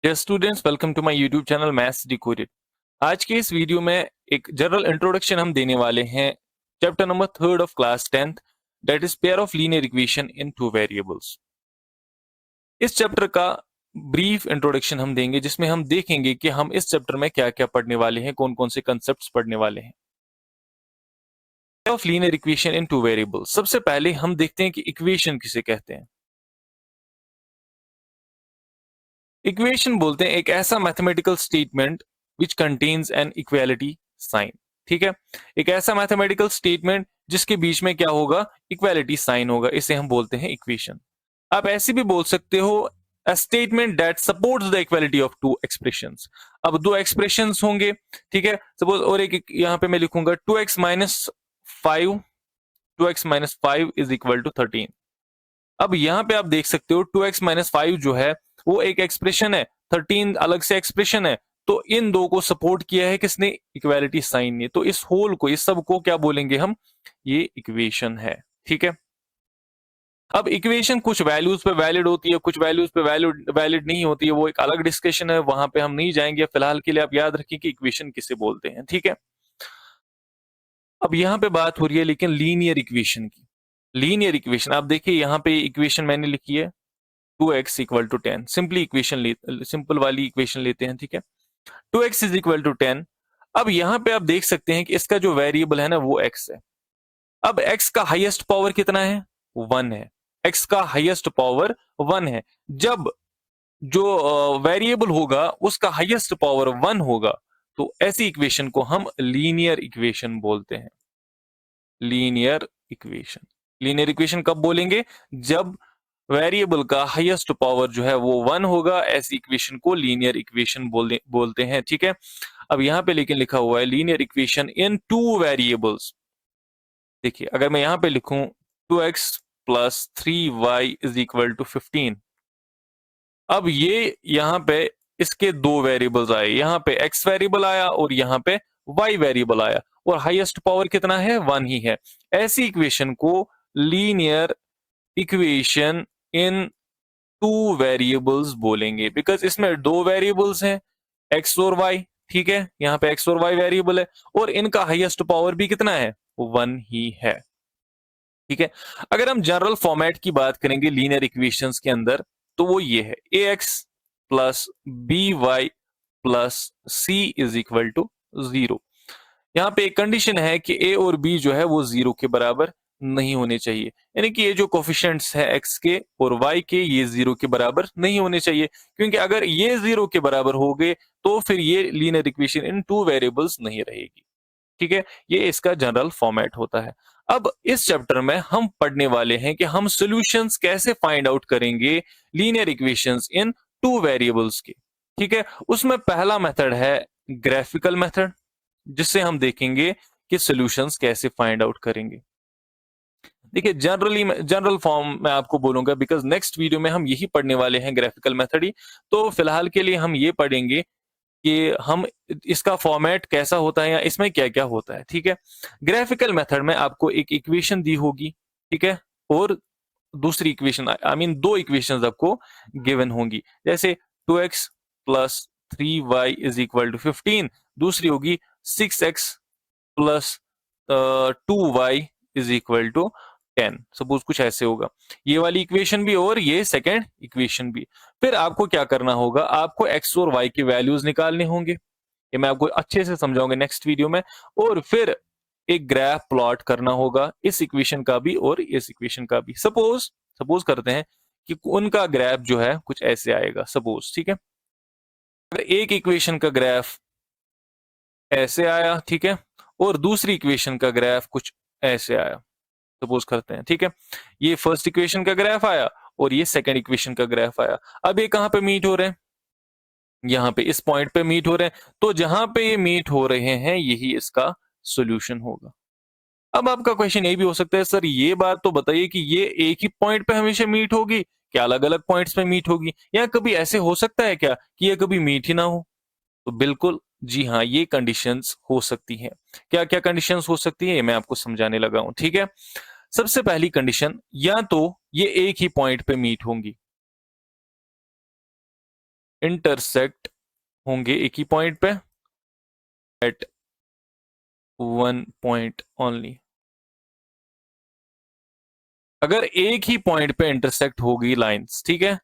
Yes students, welcome to my YouTube channel maths decoded. आज के इस वीडियो में एक जनरल इंट्रोडक्शन हम देने वाले हैं chapter number 3 of class 10th, that is pair of linear equation in two variables. इस चैप्टर का ब्रीफ इंट्रोडक्शन हम देंगे जिसमें हम देखेंगे कि हम इस चैप्टर में क्या क्या पढ़ने वाले हैं, कौन कौन से कंसेप्ट पढ़ने वाले हैं। Pair of linear equation in two variables, सबसे पहले हम देखते हैं कि इक्वेशन किसे कहते हैं। इक्वेशन बोलते हैं एक ऐसा mathematical statement which contains an equality sign. ठीक है, एक ऐसा मैथमेटिकल स्टेटमेंट जिसके बीच में क्या होगा, इक्वालिटी साइन होगा, इसे हम बोलते हैं इक्वेशन। आप ऐसे भी बोल सकते हो a statement that supports the equality of two expressions. अब दो एक्सप्रेशंस होंगे, ठीक है, सपोज, और एक यहां पे मैं लिखूंगा 2x minus 5, 2x minus 5 is equal to 13। अब यहां पे आप देख सकते हो 2x माइनस 5 जो है वो एक एक्सप्रेशन है, 13 अलग से एक्सप्रेशन है, तो इन दो को सपोर्ट किया है किसने, इक्वालिटी साइन ने। तो इस होल को, इस सब को क्या बोलेंगे हम, ये इक्वेशन है। ठीक है, अब इक्वेशन कुछ वैल्यूज पे वैलिड होती है, कुछ वैल्यूज पे वैलिड नहीं होती है, वो एक अलग डिस्कशन है, वहां पे हम नहीं जाएंगे। फिलहाल के लिए आप याद रखिए कि इक्वेशन किसे बोलते हैं। ठीक है, अब यहां पे बात हो रही है लेकिन लीनियर इक्वेशन की। लीनियर इक्वेशन आप देखिए, यहां पे इक्वेशन मैंने लिखी है 2x equal to 10। Simply equation simple वाली इक्वेशन लेते हैं। ठीक है, 2x इज इक्वल टू 10। अब यहां पे आप देख सकते हैं कि इसका जो वेरिएबल है ना वो x है। अब x का हाईएस्ट पावर कितना है, 1 है। x का हाईएस्ट पावर 1 है। जब जो वेरिएबल होगा उसका हाईएस्ट पावर 1 होगा तो ऐसी इक्वेशन को हम लीनियर इक्वेशन बोलते हैं। लीनियर इक्वेशन, लीनियर इक्वेशन कब बोलेंगे, जब वेरिएबल का हाईएस्ट पावर जो है वो 1 होगा। ऐसी इक्वेशन को लीनियर इक्वेशन बोलते हैं। ठीक है, अब यहां पे लेकिन लिखा हुआ है linear equation in two variables. देखिए, अगर मैं यहां पे लिखूं 2x plus 3y is equal to 15, अब ये यहां पे इसके दो वेरिएबल्स आए, यहां पे x वेरिएबल आया और यहां पे y वेरिएबल आया, और हाईएस्ट पावर कितना है, 1 ही है। ऐसी इक्वेशन को linear equation in two variables बोलेंगे, बिकॉज इसमें दो वेरिएबल्स हैं, x और y। ठीक है, यहाँ पे x और y वेरिएबल है और इनका हाईएस्ट पावर भी कितना है, 1 ही है। ठीक है, अगर हम जनरल फॉर्मेट की बात करेंगे लीनियर इक्वेशंस के अंदर तो वो ये है ax plus B Y plus C is equal to 0। यहाँ पे एक कंडीशन है कि a और b जो है वो 0 के बराबर नहीं होने चाहिए, यानी कि ये जो कोफिशिएंट्स है x के और y के, ये 0 के बराबर नहीं होने चाहिए, क्योंकि अगर ये 0 के बराबर हो गए तो फिर ये linear equation in two variables नहीं रहेगी। ठीक है, ये इसका जनरल फॉर्मेट होता है। अब इस चैप्टर में हम पढ़ने वाले हैं कि हम सॉल्यूशंस कैसे फाइंड आउट करेंगे लीनियर इक्वेशंस इन टू वेरिएबल्स के। ठीक है, उसमें पहला मेथड है ग्राफिकल मेथड, जिससे हम देखेंगे कि सॉल्यूशंस कैसे फाइंड आउट करेंगे। देखिए, जनरल फॉर्म में आपको बोलूंगा, बिकॉज नेक्स्ट वीडियो में हम यही पढ़ने वाले हैं, ग्राफिकल मेथड ही। तो फिलहाल के लिए हम ये पढ़ेंगे कि हम इसका फॉर्मेट कैसा होता है या इसमें क्या क्या होता है। ठीक है, ग्राफिकल मेथड में आपको एक इक्वेशन दी होगी, ठीक है, और दूसरी इक्वेशन, आई मीन दो इक्वेशंस आपको गिवन होंगी, जैसे 2x plus 3y is equal to 15, दूसरी होगी 6x plus 2y is equal to 10। Suppose कुछ ऐसे होगा, ये वाली इक्वेशन भी और ये सेकेंड इक्वेशन भी। फिर आपको क्या करना होगा, आपको x और y के वैल्यूज निकालने होंगे, ये मैं आपको अच्छे से समझाऊंगा नेक्स्ट वीडियो में। और फिर एक ग्राफ प्लॉट करना होगा, इस इक्वेशन का भी और इस इक्वेशन का भी। सपोज करते हैं कि उनका ग्राफ जो है कुछ ऐसे आएगा, सपोज। ठीक है, अगर एक इक्वेशन का ग्राफ ऐसे आया, ठीक है, और दूसरी इक्वेशन का ग्राफ कुछ ऐसे आया, सपोज करते हैं। ठीक है, ये फर्स्ट इक्वेशन का ग्राफ आया और ये सेकंड इक्वेशन का ग्राफ आया। अब ये कहां पे मीट हो रहे हैं, यहाँ पे इस पॉइंट पे मीट हो रहे हैं, तो जहां पे ये मीट हो रहे हैं यही इसका सॉल्यूशन होगा। अब आपका क्वेश्चन ये भी हो सकता है, सर ये बात तो बताइए कि ये एक ही पॉइंट पे हमेशा मीट होगी, क्या अलग अलग पॉइंट्स पे मीट होगी, या कभी ऐसे हो सकता है क्या कि ये कभी मीट ही ना हो। तो बिल्कुल जी हाँ, ये कंडीशंस हो सकती हैं। क्या क्या कंडीशंस हो सकती है, ये मैं आपको समझाने लगा हूं। ठीक है, सबसे पहली कंडीशन, या तो ये एक ही पॉइंट पे मीट होंगी, इंटरसेक्ट होंगे एक ही पॉइंट पे एट वन पॉइंट ओनली। अगर एक ही पॉइंट पे इंटरसेक्ट होगी लाइंस, ठीक है,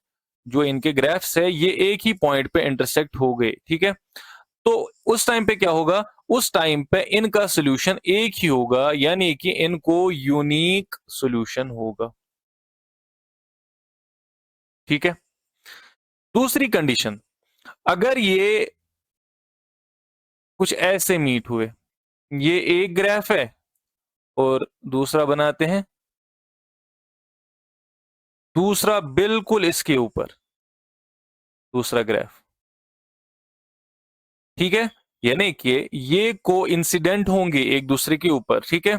जो इनके ग्राफ्स है ये एक ही पॉइंट पे इंटरसेक्ट हो गए, ठीक है, तो उस टाइम पे क्या होगा, उस टाइम पे इनका सोल्यूशन एक ही होगा, यानी कि इनको यूनिक सोल्यूशन होगा, ठीक है। दूसरी कंडीशन, अगर ये कुछ ऐसे मीट हुए, ये एक ग्राफ है और दूसरा बनाते हैं, दूसरा बिल्कुल इसके ऊपर दूसरा ग्राफ, ठीक है, यानी कि ये को इंसिडेंट होंगे एक दूसरे के ऊपर, ठीक है,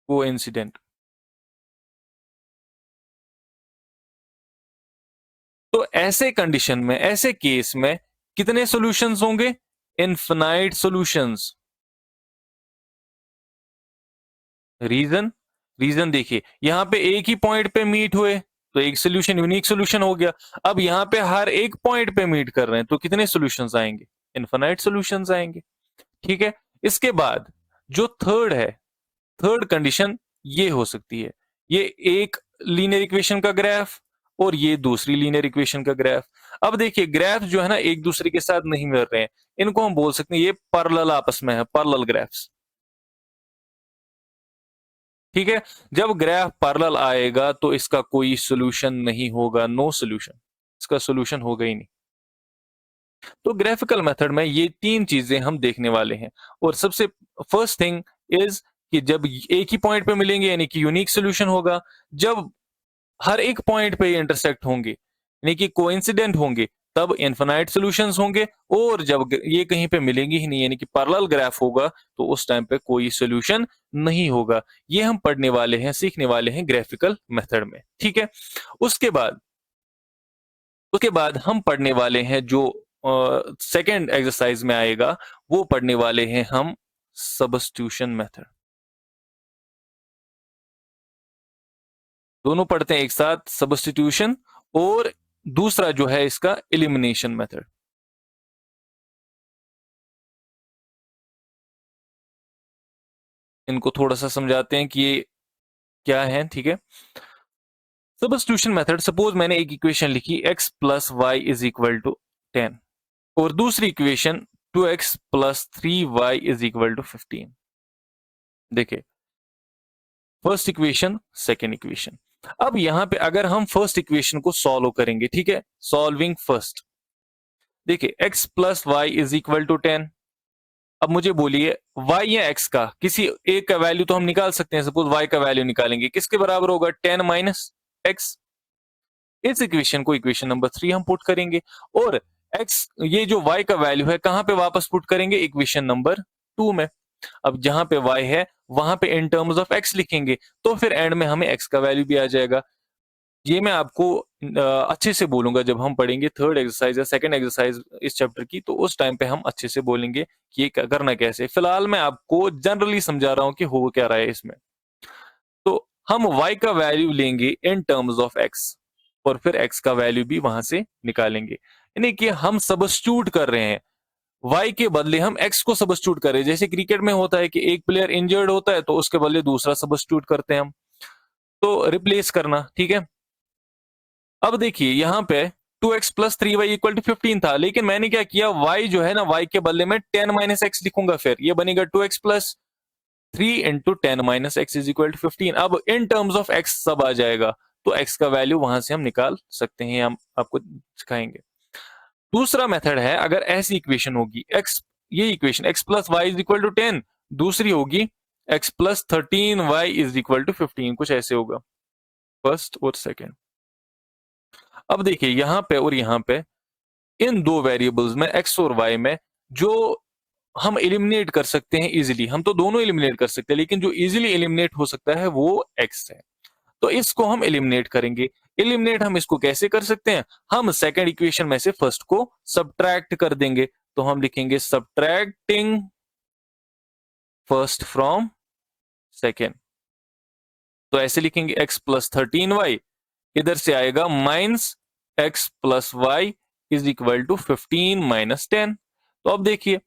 को इंसिडेंट। तो ऐसे कंडीशन में, ऐसे केस में कितने सॉल्यूशंस होंगे, इनफिनाइट सॉल्यूशंस। रीजन, रीजन देखिए, यहां पे एक ही पॉइंट पे मीट हुए तो एक सोल्यूशन यूनिक सोल्यूशन हो गया। अब यहां पे हर एक पॉइंट पे मीट कर रहे हैं तो कितने सॉल्यूशंस आएंगे, इनफिनाइट सॉल्यूशंस आएंगे, ठीक है। इसके बाद जो थर्ड है, थर्ड कंडीशन ये हो सकती है, ये एक लीनियर इक्वेशन का ग्राफ और ये दूसरी लीनियर इक्वेशन का ग्राफ। अब देखिए ग्राफ जो है ना एक दूसरे के साथ नहीं मिल रहे हैं, इनको हम बोल सकते हैं ये पैरेलल आपस में है, पैरेलल ग्राफ्स, ठीक है। जब ग्राफ पैरेलल आएगा तो इसका कोई सोल्यूशन नहीं होगा, नो सोल्यूशन, इसका सोल्यूशन होगा ही नहीं। तो ग्राफिकल मेथड में ये तीन चीजें हम देखने वाले हैं। और सबसे फर्स्ट थिंग इज कि जब एक ही पॉइंट पे मिलेंगे यानी कि यूनिक सोल्यूशन होगा, जब हर एक पॉइंट पे ये इंटरसेक्ट होंगे यानी कि कोइंसिडेंट होंगे तब इनफिनाइट सॉल्यूशंस होंगे, और जब ये कहीं पे मिलेंगे ही नहीं यानी कि पैरेलल ग्राफ होगा तो उस टाइम पे कोई सॉल्यूशन नहीं होगा। ये हम पढ़ने वाले हैं, सीखने वाले हैं ग्राफिकल मेथड में, ठीक है। उसके बाद उसके बाद हम पढ़ने वाले हैं जो सेकेंड एक्सरसाइज में आएगा, वो पढ़ने वाले हैं हम सब्स्टिट्यूशन मेथड। दोनों पढ़ते हैं एक साथ, सब्स्टिट्यूशन और दूसरा जो है इसका एलिमिनेशन मेथड। इनको थोड़ा सा समझाते हैं कि ये क्या है, ठीक है। सब्स्टिट्यूशन मेथड, सपोज मैंने एक इक्वेशन लिखी x plus Y is equal to 10 और दूसरी equation 2x plus 3y is equal to 15। देखिए फर्स्ट इक्वेशन, सेकेंड इक्वेशन। अब यहां पे अगर हम फर्स्ट इक्वेशन को सॉल्व करेंगे, ठीक है, सॉल्विंग फर्स्ट, देखिए x plus Y is equal to 10। अब मुझे बोलिए y या x का किसी एक का वैल्यू तो हम निकाल सकते हैं, सपोज y का वैल्यू निकालेंगे, किसके बराबर होगा, 10 माइनस x। इस इक्वेशन को इक्वेशन नंबर 3 हम पुट करेंगे, और x ये जो y का वैल्यू है कहां पे वापस पुट करेंगे, इक्वेशन नंबर 2 में। अब जहां पे y है वहां पे इन टर्म्स ऑफ x लिखेंगे, तो फिर एंड में हमें x का वैल्यू भी आ जाएगा। ये मैं आपको अच्छे से बोलूंगा जब हम पढ़ेंगे थर्ड एक्सरसाइज या सेकंड एक्सरसाइज इस चैप्टर की, तो उस टाइम पे हम अच्छे से बोलेंगे कि ये करना कैसे। फिलहाल मैं आपको जनरली समझा रहा हूं कि हो क्या रहा है इसमें। तो हम y का वैल्यू लेंगे इन टर्म्स ऑफ x और फिर x का वैल्यू भी वहां से निकालेंगे, यानी कि हम सबस्टिट्यूट कर रहे हैं, y के बदले हम x को सबस्टिट्यूट कर रहे हैं। जैसे क्रिकेट में होता है कि एक प्लेयर इंजर्ड होता है तो उसके बदले दूसरा सबस्टिट्यूट करते हैं हम, तो रिप्लेस करना, ठीक है। अब देखिए यहाँ पे 2x plus 3y equal to 15 था, लेकिन मैंने क्या किया, y जो है ना y के बदले में 10 माइनस एक्स लिखूंगा, फिर ये बनेगा 2x plus 3 into 10 minus X is equal to 15। अब इन टर्म्स ऑफ x सब आ जाएगा, तो x का वैल्यू वहां से हम निकाल सकते हैं, हम आपको सिखाएंगे। दूसरा मेथड है, अगर ऐसी इक्वेशन होगी x, ये equation x plus Y is equal to 10, दूसरी होगी x plus 13y is equal to 15, कुछ ऐसे होगा फर्स्ट और सेकेंड। अब देखिए यहाँ पे और यहाँ पे इन दो वेरिएबल्स में x और y में जो हम एलिमिनेट कर सकते हैं इजीली, हम तो दोनों एलिमिनेट कर सकते हैं, लेकिन जो इजीली एलिमिनेट हो सकता है वो x है, तो इसको हम एलिमिनेट करेंगे। एलिमिनेट हम इसको कैसे कर सकते हैं, हम सेकंड इक्वेशन में से फर्स्ट को सब्ट्रैक्ट कर देंगे, तो हम लिखेंगे सब्ट्रैक्टिंग फर्स्ट फ्रॉम सेकेंड, तो ऐसे लिखेंगे x प्लस 13y, इधर से आएगा minus x plus Y is equal to 15 minus 10। तो अब देखिए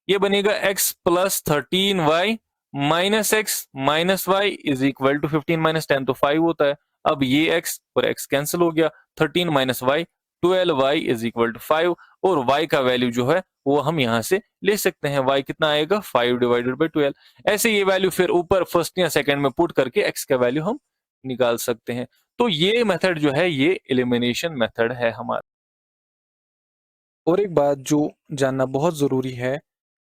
ये बनेगा x plus 13y minus X minus Y is equal to 15 minus 10, तो 5 होता है। अब ये x और x कैंसिल हो गया, 13 minus Y 12y is equal to 5, और y का वैल्यू जो है वो हम यहाँ से ले सकते हैं, y कितना आएगा 5 डिवाइडेड बाई 12। ऐसे ये वैल्यू फिर ऊपर फर्स्ट या सेकंड में पुट करके x का वैल्यू हम निकाल सकते हैं। तो ये मेथड जो है ये एलिमिनेशन मेथड है हमारा। और एक बात जो जानना बहुत ज़रूरी है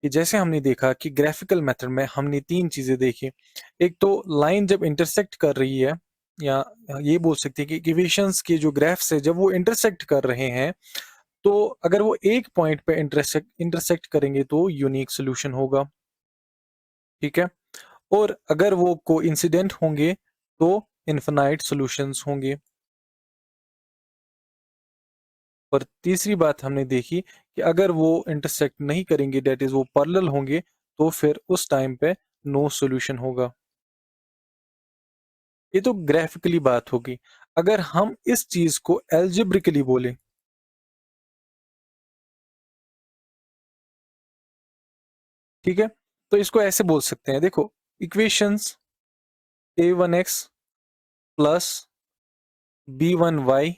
कि जैसे हमने देखा कि ग्राफिकल मेथड में हमने तीन चीज़ें देखी। एक तो लाइन जब इंटरसेक्ट कर रही है, या ये बोल सकते हैं कि इक्वेशंस के जो ग्राफ्स है जब वो इंटरसेक्ट कर रहे हैं, तो अगर वो एक पॉइंट पे इंटरसेक्ट इंटरसेक्ट करेंगे तो यूनिक सोल्यूशन होगा, ठीक है। और अगर वो कोइंसिडेंट होंगे तो इनफिनाइट सॉल्यूशंस होंगे। और तीसरी बात हमने देखी कि अगर वो इंटरसेक्ट नहीं करेंगे, डेट इज वो पैरेलल होंगे, तो फिर उस टाइम पे नो सॉल्यूशन होगा। ये तो ग्राफिकली बात होगी। अगर हम इस चीज को एल्जेब्रिकली बोले, ठीक है, तो इसको ऐसे बोल सकते हैं, देखो, equations a1x plus b1y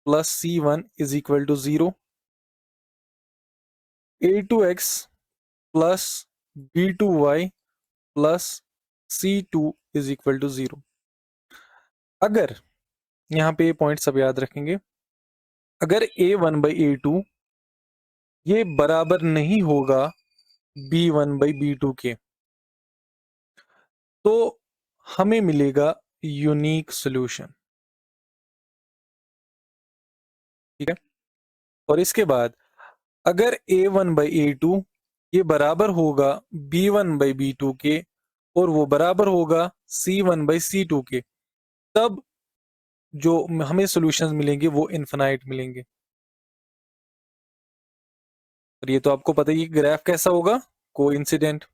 plus c1 is equal to 0, a2x plus b2y plus c2 is equal to 0। अगर यहाँ पे ये पॉइंट सब याद रखेंगे, अगर a1/a2 ये बराबर नहीं होगा b1/b2 के, तो हमें मिलेगा यूनिक सॉल्यूशन, ठीक है। और इसके बाद अगर a1/a2 ये बराबर होगा b1/b2 के, और वो बराबर होगा c1/c2 के, तब जो हमें सॉल्यूशंस मिलेंगे वो इनफिनाइट मिलेंगे। और ये तो आपको पता ही है ग्राफ कैसा होगा, कोइंसिडेंट,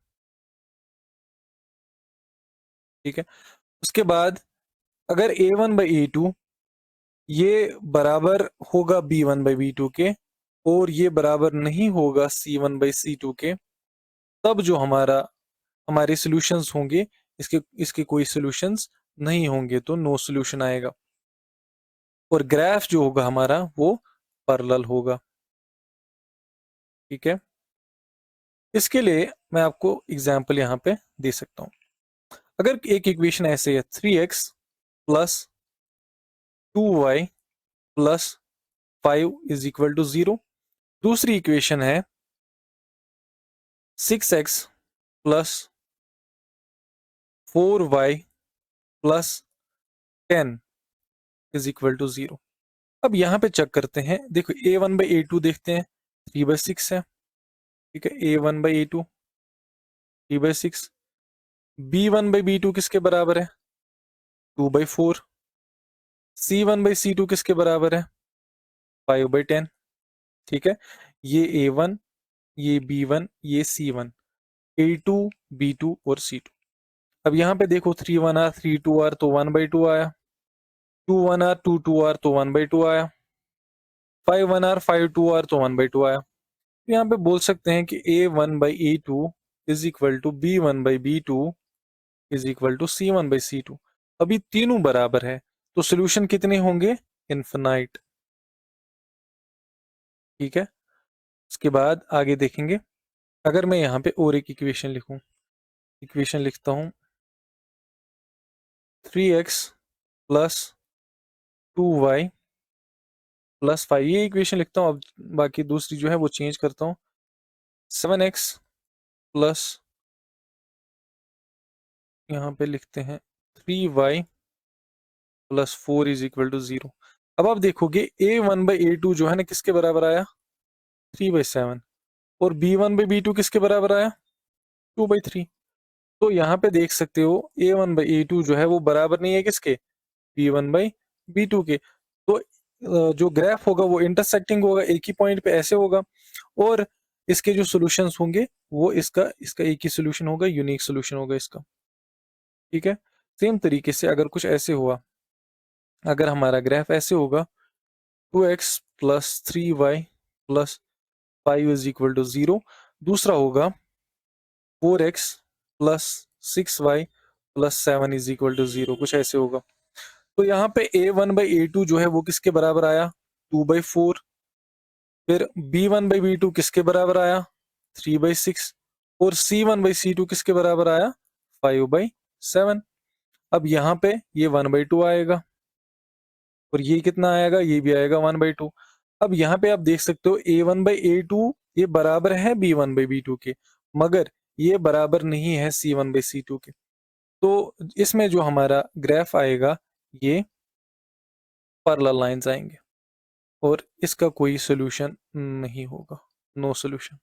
ठीक है। उसके बाद अगर a1/a2 ये बराबर होगा b1/b2 के, और ये बराबर नहीं होगा c1/c2 के, तब जो हमारे सॉल्यूशंस होंगे, इसके इसके कोई सॉल्यूशंस नहीं होंगे, तो नो सॉल्यूशन आएगा। और ग्राफ जो होगा हमारा वो पैरेलल होगा, ठीक है। इसके लिए मैं आपको एग्जांपल यहाँ पे दे सकता हूँ। अगर एक इक्वेशन ऐसे है 3x plus 2y plus 5 is equal to 0। दूसरी इक्वेशन है 6x plus 4y plus 10 is equal to 0। अब यहाँ पे चेक करते हैं, देखो a1/a2 देखते हैं, 3/6 है, ठीक है। a1/a2 3/6, b1/b2 किसके बराबर है, 2/4, c1/c2 किसके बराबर है, 5/10, ठीक है। ये a1, ये b1, ये c1, a2, b2 और c2। अब यहाँ पे देखो 3 1r 3 2r तो 1/2 आया, 2 1r 2 2r तो 1/2 आया, 5 1r 5 2r तो 1/2 आया। तो यहाँ पे बोल सकते हैं कि a1/a2 is equal to b1/b2 is equal to c1/c2। अभी तीनों बराबर है, तो सोल्यूशन कितने होंगे, इनफिनाइट, ठीक है। उसके बाद आगे देखेंगे। अगर मैं यहाँ पे और एक इक्वेशन लिखूं, इक्वेशन लिखता हूँ 3x प्लस 2y प्लस 5, ये इक्वेशन लिखता हूँ। अब बाकी दूसरी जो है वो चेंज करता हूँ, 7x प्लस, यहाँ पे लिखते हैं 3y plus 4 is equal to 0। अब आप देखोगे a1/a2 जो है ना किसके बराबर आया, 3/7, और b1/b2 किसके बराबर आया, 2/3। तो यहाँ पे देख सकते हो a1/a2 जो है वो बराबर नहीं है किसके, b1/b2 के। तो जो ग्राफ होगा वो इंटरसेक्टिंग होगा, एक ही पॉइंट पे ऐसे होगा, और इसके जो सॉल्यूशंस होंगे वो इसका इसका एक ही सॉल्यूशन होगा, यूनिक सॉल्यूशन होगा इसका, ठीक है। सेम तरीके से अगर कुछ ऐसे हुआ, अगर हमारा ग्राफ ऐसे होगा, 2x plus 3y plus 5 is equal to 0। दूसरा होगा 4x plus 6y plus 7 is equal to 0, कुछ ऐसे होगा। तो यहाँ पे a1/a2 जो है वो किसके बराबर आया, 2/4। फिर b1/b2 किसके बराबर आया, 3/6। और c1/c2 किसके बराबर आया, 5/7। अब यहाँ पे ये 1/2 आएगा और ये कितना आएगा, ये भी आएगा 1/2। अब यहाँ पे आप देख सकते हो a1/a2 ये बराबर है b1/b2 के, मगर ये बराबर नहीं है c1/c2 के। तो इसमें जो हमारा ग्राफ आएगा ये पैरेलल लाइंस आएंगे और इसका कोई सोल्यूशन नहीं होगा, नो सोल्यूशन।